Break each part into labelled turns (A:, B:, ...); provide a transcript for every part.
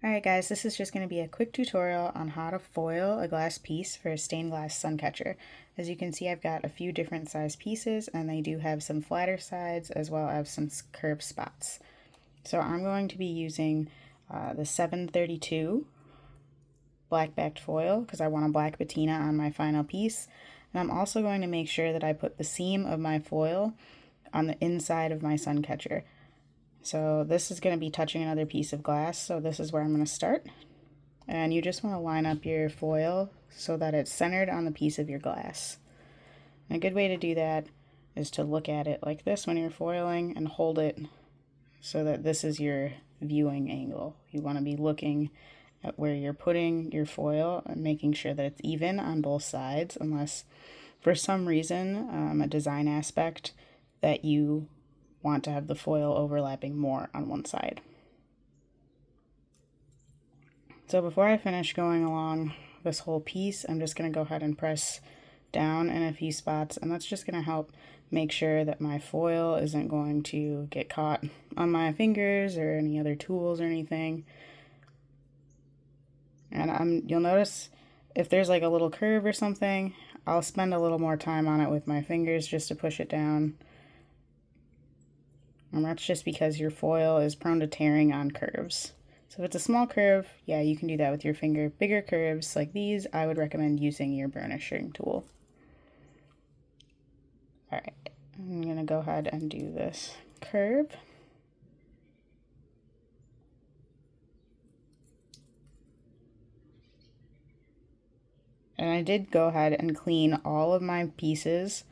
A: Alright guys, this is just going to be a quick tutorial on how to foil a glass piece for a stained glass sun catcher. As you can see, I've got a few different size pieces and they do have some flatter sides as well as some curved spots. So I'm going to be using the 732 black backed foil because I want a black patina on my final piece. And I'm also going to make sure that I put the seam of my foil on the inside of my sun catcher. So this is going to be touching another piece of glass, so this is where I'm going to start. And you just want to line up your foil so that it's centered on the piece of your glass. And a good way to do that is to look at it like this when you're foiling and hold it so that this is your viewing angle. You want to be looking at where you're putting your foil and making sure that it's even on both sides, unless for some reason, a design aspect that you want to have the foil overlapping more on one side. So before I finish going along this whole piece, I'm just going to go ahead and press down in a few spots, and that's just going to help make sure that my foil isn't going to get caught on my fingers or any other tools or anything. And you'll notice if there's like a little curve or something, I'll spend a little more time on it with my fingers just to push it down. And that's just because your foil is prone to tearing on curves. So if it's a small curve, yeah, you can do that with your finger. Bigger curves like these, I would recommend using your burnishing tool. All right, I'm gonna go ahead and do this curve. And I did go ahead and clean all of my pieces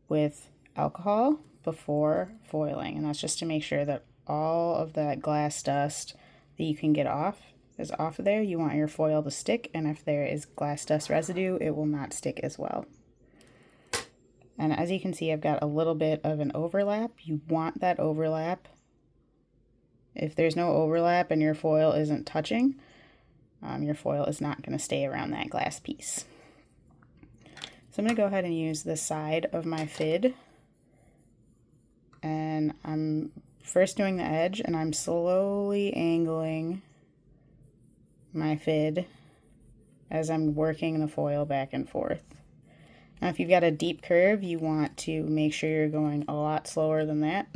A: with alcohol before foiling, and that's just to make sure that all of that glass dust that you can get off is off of there. You want your foil to stick, and if there is glass dust residue, it will not stick as well. And as you can see, I've got a little bit of an overlap. You want that overlap. If there's no overlap and your foil isn't touching, your foil is not going to stay around that glass piece. So I'm going to go ahead and use the side of my fid. And I'm first doing the edge, and I'm slowly angling my fid as I'm working the foil back and forth. Now if you've got a deep curve, you want to make sure you're going a lot slower than that.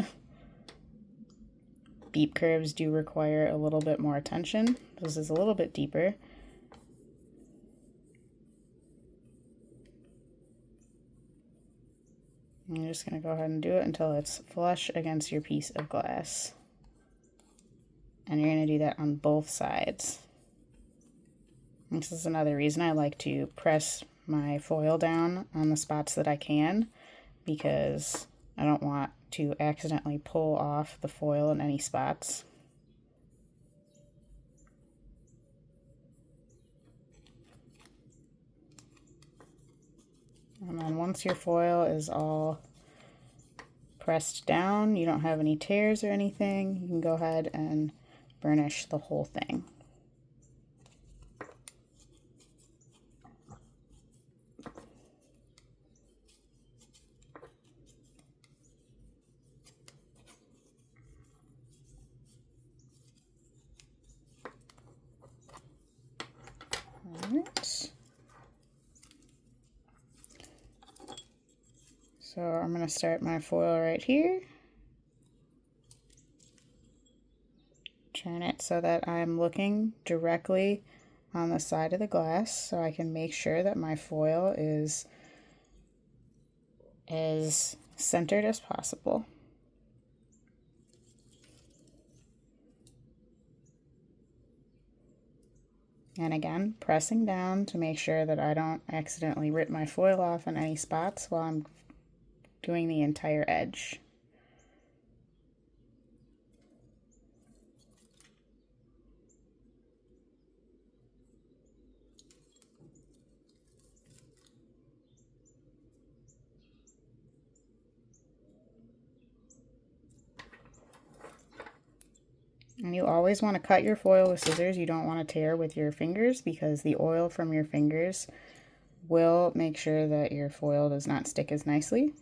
A: Deep curves do require a little bit more attention. This is a little bit deeper. I'm just going to go ahead and do it until it's flush against your piece of glass. And you're going to do that on both sides. This is another reason I like to press my foil down on the spots that I can, because I don't want to accidentally pull off the foil in any spots. And then once your foil is all pressed down, you don't have any tears or anything, you can go ahead and burnish the whole thing. All right. So I'm going to start my foil right here. Turn it so that I'm looking directly on the side of the glass so I can make sure that my foil is as centered as possible. And again, pressing down to make sure that I don't accidentally rip my foil off in any spots while I'm doing the entire edge. And you always want to cut your foil with scissors. You don't want to tear with your fingers, because the oil from your fingers will make sure that your foil does not stick as nicely.